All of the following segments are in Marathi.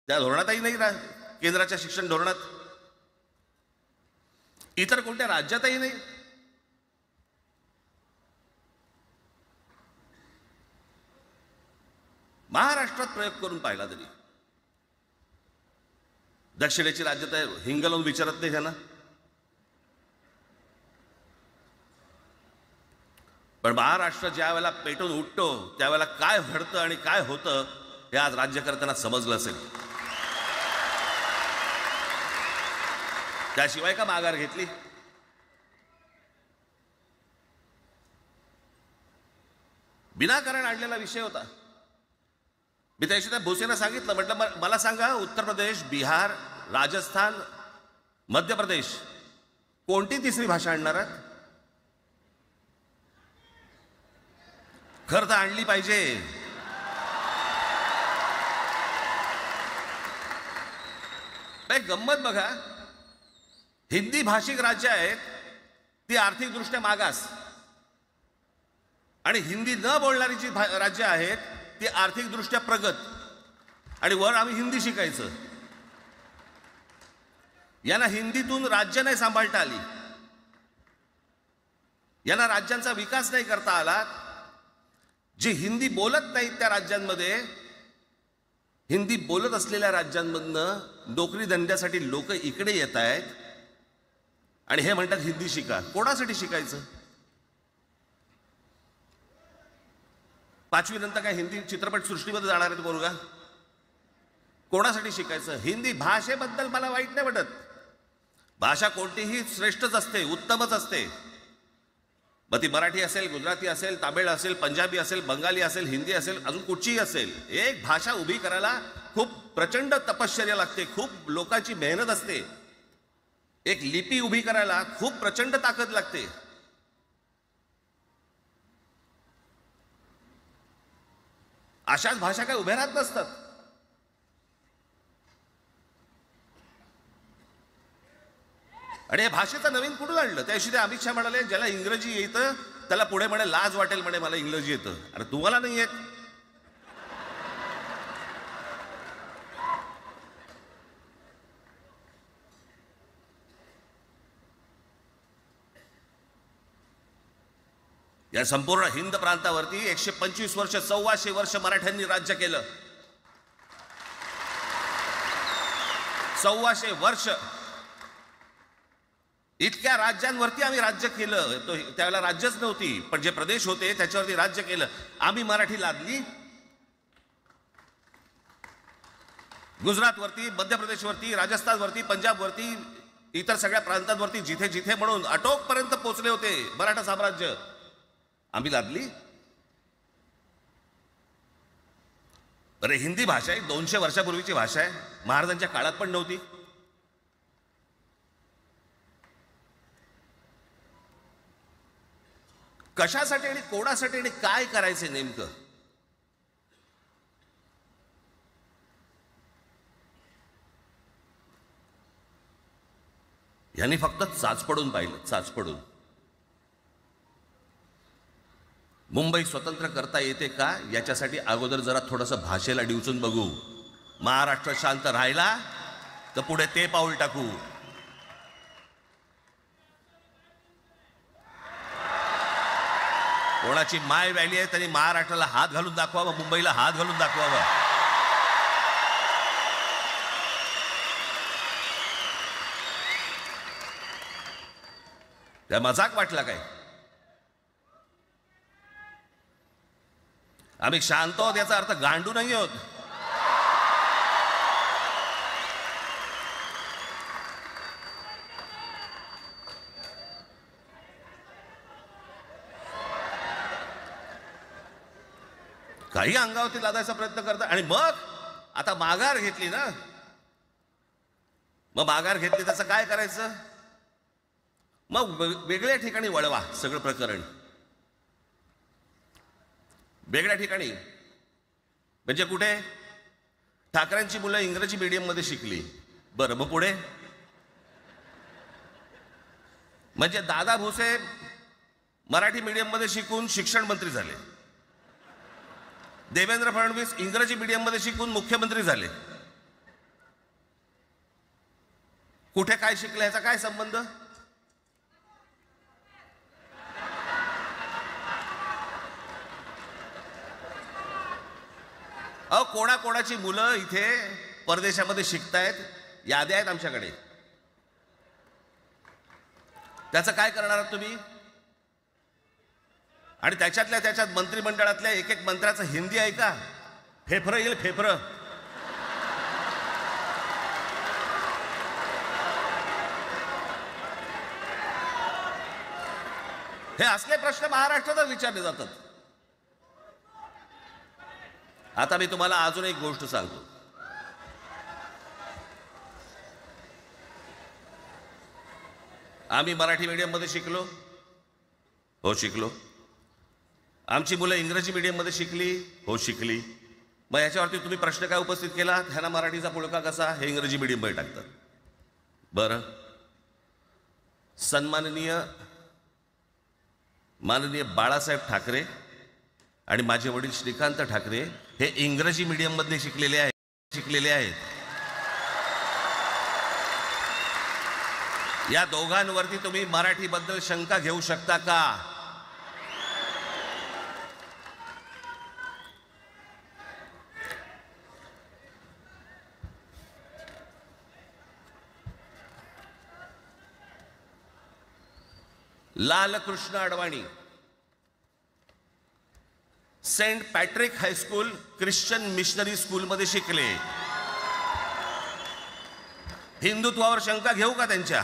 त्या धोरणातही नाही केंद्राच्या शिक्षण धोरणात, इतर कोणत्या राज्यातही नाही. महाराष्ट्रात प्रयोग करून पाहिला तरी दक्षिणेची राज्य तर हिंग लावून विचारत नाही त्यांना. पण महाराष्ट्र ज्या वेळेला पेटून उठतो त्यावेळेला काय घडतं आणि काय होतं हे आज राज्यकर्त्यांना समजलं असेल. त्याशिवाय का माघार घेतली? विनाकारण आणलेला विषय होता. मी त्याशी त्या भोसेना सांगितलं, म्हटलं मला सांगा, उत्तर प्रदेश, बिहार, राजस्थान, मध्य प्रदेश कोणती तिसरी भाषा आणणार आहेत? खरं तर आणली पाहिजे. गंमत बघा, हिंदी भाषिक राज्य आहेत ती आर्थिकदृष्ट्या मागास, आणि हिंदी न बोलणारी जी राज्य आहेत ती आर्थिकदृष्ट्या प्रगत, आणि वर आम्ही हिंदी शिकायचं. यांना हिंदीतून राज्य नाही सांभाळता आली, यांना राज्यांचा विकास नाही करता आला. जे हिंदी बोलत नाहीत त्या राज्यांमध्ये, हिंदी बोलत असलेल्या राज्यांमधनं नोकरी धंद्यासाठी लोक इकडे येत आहेत आणि हे म्हणतात हिंदी शिका. कोणासाठी शिकायचं? 5वी नंतर काय हिंदी चित्रपट सृष्टीमध्ये जाणार आहे बोलगा? कोणासाठी शिकायचं? हिंदी भाषेबद्दल मला वाईट नाही वाटत. भाषा कोणतीही श्रेष्ठच असते, उत्तमच असते. मग ती मराठी असेल, गुजराती असेल, तामिळ असेल, पंजाबी असेल, बंगाली असेल, हिंदी असेल, अजून कुठचीही असेल. एक भाषा उभी करायला खूप प्रचंड तपश्चर्या लागते, खूप लोकांची मेहनत असते. एक लिपी उभी करायला खूप प्रचंड ताकद लागते. अशाच भाषा काय उभ्या राहत नसतात. आणि या भाषेचं नवीन कुठून आणलं? त्याशी ते अमित शहा म्हणाले, ज्याला इंग्रजी येतं त्याला पुढे म्हणे लाज वाटेल, म्हणे मला इंग्रजी येतं. अरे तुम्हाला नाही येत? या संपूर्ण हिंद प्रांतावरती 125 वर्ष, 1400 वर्ष मराठ्यांनी राज्य केलं. 1400 वर्ष इतक्या राज्यांवरती आम्ही राज्य केलं. तो त्यावेळेला राज्यच नव्हती, पण जे प्रदेश होते त्याच्यावरती राज्य केलं. आम्ही मराठी लादली गुजरातवरती, मध्य प्रदेशवरती, राजस्थानवरती, पंजाबवरती, इतर सगळ्या प्रांतांवरती, जिथे जिथे म्हणून अटोकपर्यंत पोहोचले होते मराठा साम्राज्य, आम्ही लादली. अरे हिंदी भाषा आहे 200 वर्षापूर्वीची भाषा आहे, महाराजांच्या काळात पण नव्हती. कशासाठी आणि कोणासाठी आणि काय करायचे नेमकं? यांनी फक्त चाचपडून पाहिलं, चाचपडून. मुंबई स्वतंत्र करता येते का याच्यासाठी अगोदर जरा थोडंसं भाषेला डिवचून बघू. महाराष्ट्र शांत राहिला तर पुढे ते पाऊल टाकू. कोणाची माय व्हॅली आहे त्यांनी महाराष्ट्राला हात घालून दाखवावं, मुंबईला हात घालून दाखवावं. त्या मजाक वाटला काय? आम्ही शांत आहोत याचा अर्थ गांडू नाही आहोत. काही अंगावरती लादायचा प्रयत्न करतात. आणि मग आता माघार घेतली ना, मग माघार घेतली त्याचं काय करायचं? मग वेगळ्या ठिकाणी वळवा सगळं प्रकरण. वेगळ्या ठिकाणी म्हणजे कुठे? ठाकरेंची मुलं इंग्रजी मीडियम मध्ये शिकली, बरं मग पुढे? म्हणजे दादा भुसे मराठी मीडियम मध्ये शिकून शिक्षण मंत्री झाले, देवेंद्र फडणवीस इंग्रजी मीडियम मध्ये शिकून मुख्यमंत्री झाले. कुठे काय शिकले ह्याचा काय संबंध? कोणाकोणाची मुलं इथे परदेशामध्ये शिकतायत, याद्या आहेत आमच्याकडे. त्याचं काय करणार आहात तुम्ही? आणि त्याच्यात मंत्रिमंडळातल्या एक एक मंत्र्याचं हिंदी आहे का? फेफरं येईल, फेफरं. हे असले प्रश्न महाराष्ट्रातच विचारले जातात. आता मी तुम्हाला अजून एक गोष्ट सांगतो. आम्ही मराठी मीडियममध्ये शिकलो, हो शिकलो. आमची मुलं इंग्रजी मीडियममध्ये शिकली, हो शिकली. मग याच्यावरती तुम्ही प्रश्न काय उपस्थित केला? ह्यांना मराठीचा पुळका कसा, हे इंग्रजी मीडियममध्ये टाकतात. बरं, माननीय बाळासाहेब ठाकरे आणि माझे वडील श्रीकांत ठाकरे हे इंग्रजी मीडियममध्ये शिकलेले आहेत. या दोघांवरती तुम्ही मराठीबद्दल शंका घेऊ शकता का? Lalkrishna Advani Saint Patrick high school Christian missionary स्कूलमध्ये शिकले. हिंदुत्वावर शंका घेऊ का त्यांच्या?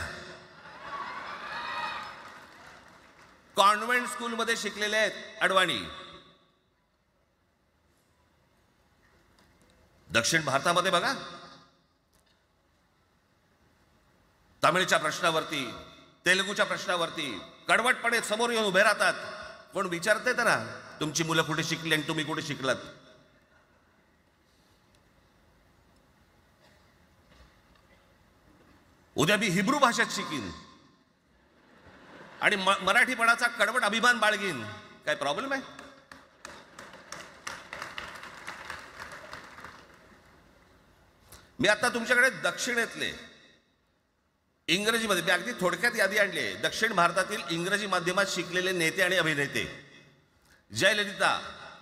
कॉन्व्हेंट स्कूलमध्ये शिकलेले आहेत अडवाणी. दक्षिण भारतामध्ये बघा, तमिळच्या प्रश्नावरती, तेलुगूच्या प्रश्नावरती कडवटपणे समोर येऊन उभे राहतात. कोण विचारते तर ना, तुमची मुलं कुठे शिकली आणि तुम्ही कुठे शिकलात? उद्या मी हिब्रू भाषेत शिकीन आणि मराठीपणाचा कडवट अभिमान बाळगीन. काय प्रॉब्लेम आहे? मी आता तुमच्याकडे दक्षिणेतले इंग्रजीमध्ये, मी अगदी थोडक्यात यादी आणली आहे. दक्षिण भारतातील इंग्रजी माध्यमात शिकलेले नेते आणि अभिनेते: Jayalalithaa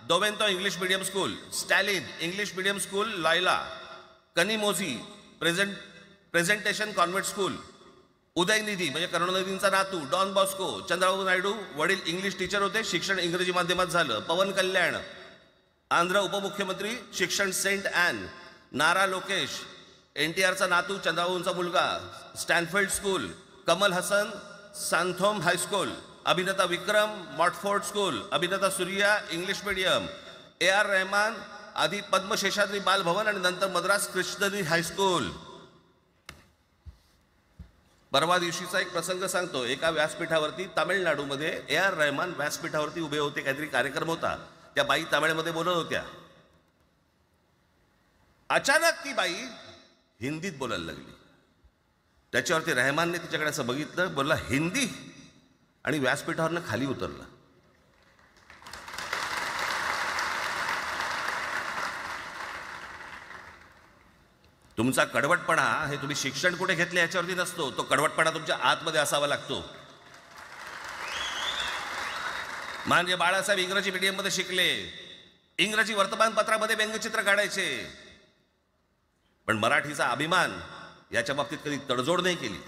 Doveton English medium school, Stalin English medium school Loyola, Kanimozhi Presentation Convent school, Udhayanidhi म्हणजे करुणानिधींचा नातू डॉन बॉस्को, चंद्रबाबू नायडू वडील इंग्लिश टीचर होते, शिक्षण इंग्रजी माध्यमात झालं. पवन कल्याण आंध्र उपमुख्यमंत्री, शिक्षण सेंट ॲन. नारा लोकेश NTRचा नातू, चंद्रबाबूंचा मुलगा, Stanford school. Kamal Hasan Santhome high school. अभिनेता विक्रम मॉटफोर्ड स्कूल. अभिनेता Suriya English medium. AR Rahman आधी पद्मशेषाद्री बालभवन आणि नंतर मद्रास क्रिश्चनरी हायस्कूल. परवा दिवशीचा एक प्रसंग सांगतो. एका व्यासपीठावरती तामिळनाडूमध्ये AR रहमान व्यासपीठावरती उभे होते, काहीतरी कार्यक्रम होता. त्या बाई तामिळमध्ये बोलत होत्या. अचानक ती बाई हिंदीत बोलायला लागली. त्याच्यावरती रहमानने तिच्याकडे असं बघितलं, बोलला हिंदी, आणि व्यासपीठावरनं खाली उतरला. तुमचा कडवटपणा हे तुम्ही शिक्षण कुठे घेतले याच्यावरती नसतो, तो कडवटपणा तुमच्या आतमध्ये असावा लागतो. माननीय बाळासाहेब इंग्रजी मीडियममध्ये शिकले, इंग्रजी वर्तमानपत्रामध्ये व्यंगचित्र काढायचे, पण मराठीचा अभिमान याच्या बाबतीत कधी तडजोड नाही केली.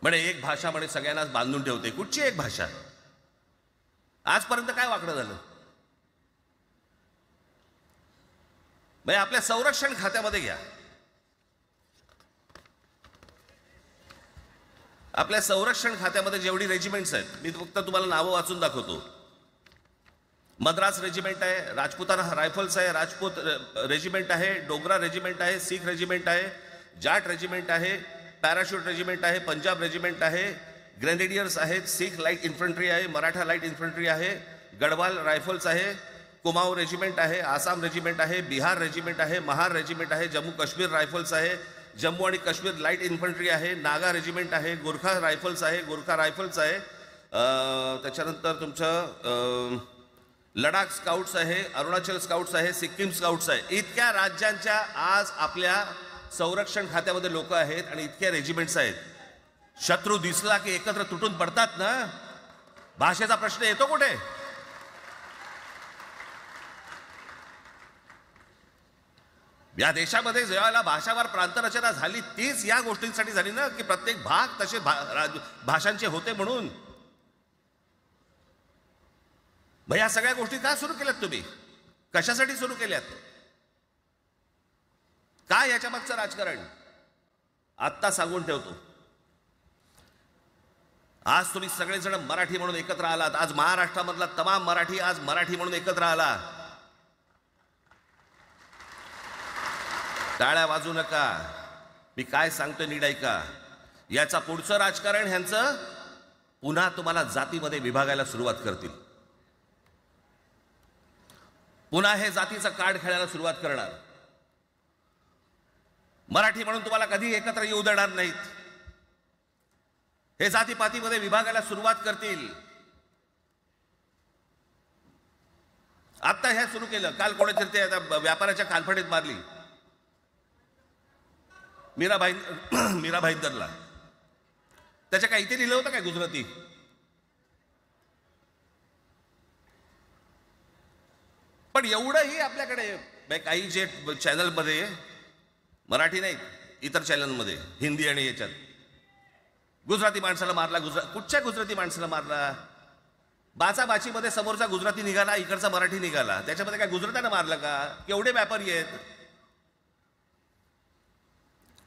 म्हणे एक भाषा म्हणे सगळ्यांनाच बांधून ठेवते. कुठची एक भाषा? आजपर्यंत काय वाकडं झालं? म्हणजे आपल्या संरक्षण खात्यामध्ये घ्या, आपल्या संरक्षण खात्यामध्ये जेवढी रेजिमेंट्स आहेत, मी फक्त तुम्हाला नावं वाचून दाखवतो. मद्रास रेजिमेंट आहे, राजपुताना रायफल्स आहे, राजपूत रेजिमेंट आहे, डोगरा रेजिमेंट आहे, सीख रेजिमेंट आहे, जाट रेजिमेंट आहे, पॅराशूट रेजिमेंट आहे, पंजाब रेजिमेंट आहे, ग्रेनेडियर्स आहेत, सीख लाईट इन्फंट्री आहे, मराठा लाईट इन्फंट्री आहे, गढवाल रायफल्स आहे, कुमाऊ रेजिमेंट आहे, आसाम रेजिमेंट आहे, बिहार रेजिमेंट आहे, महार रेजिमेंट आहे, जम्मू काश्मीर रायफल्स आहे, जम्मू आणि काश्मीर लाईट इन्फंट्री आहे, नागा रेजिमेंट आहे, गोरखा रायफल्स आहे, गोरखा रायफल्स आहे. त्याच्यानंतर तुमचं लडाख स्काउट्स आहे, अरुणाचल स्काउट्स आहे, सिक्कीम स्काउट्स आहे. इतक्या राज्यांच्या आज आपल्या संरक्षण खात्यामध्ये लोक आहेत आणि इतक्या रेजिमेंट्स आहेत. शत्रू दिसला की एकत्र तुटून पडतात ना. भाषेचा प्रश्न येतो कुठे? या देशामध्ये ज्यावेळेला भाषावार प्रांतरचना झाली तीच या गोष्टींसाठी झाली ना, की प्रत्येक भाग तसे भाषांचे होते म्हणून. मग या सगळ्या गोष्टी का सुरू केल्यात तुम्ही? कशासाठी सुरू केल्यात? काय याच्या मागचं राजकारण? आत्ता सांगून ठेवतो. आज तुम्ही सगळेजण मराठी म्हणून एकत्र आलात. आज महाराष्ट्रामधला तमाम मराठी आज मराठी म्हणून एकत्र आला. टाळ्या वाजू नका. मी काय सांगतोय नीट ऐका. याचा पुढचं राजकारण ह्यांचं पुन्हा तुम्हाला जातीमध्ये विभागायला सुरुवात करतील. पुन्हा हे जातीचं कार्ड खेळायला सुरुवात करणार. मराठी म्हणून तुम्हाला कधी एकत्र येऊ देणार नाहीत. हे जातीपातीमध्ये विभागायला सुरुवात करतील. आता हे सुरू केलं. काल कोणीतरी ते व्यापाऱ्याच्या कानफडीत मारली मीरा भाईंदरला. त्याच्या काय इथे लिहिलं होतं काय गुजराती? पण एवढंही आपल्याकडे काही जे चॅनलमध्ये, मराठी नाही इतर चॅनलमध्ये, हिंदी आणि याच्यात गुजराती माणसाला मारला. कुठच्या गुजराती माणसाला मारला? बाचाबाचीमध्ये समोरचा गुजराती निघाला, इकडचा मराठी निघाला. त्याच्यामध्ये काय गुजरात्यानं मारलं का? केवढे व्यापारी आहेत.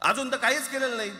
अजून तर काहीच केलेलं नाही.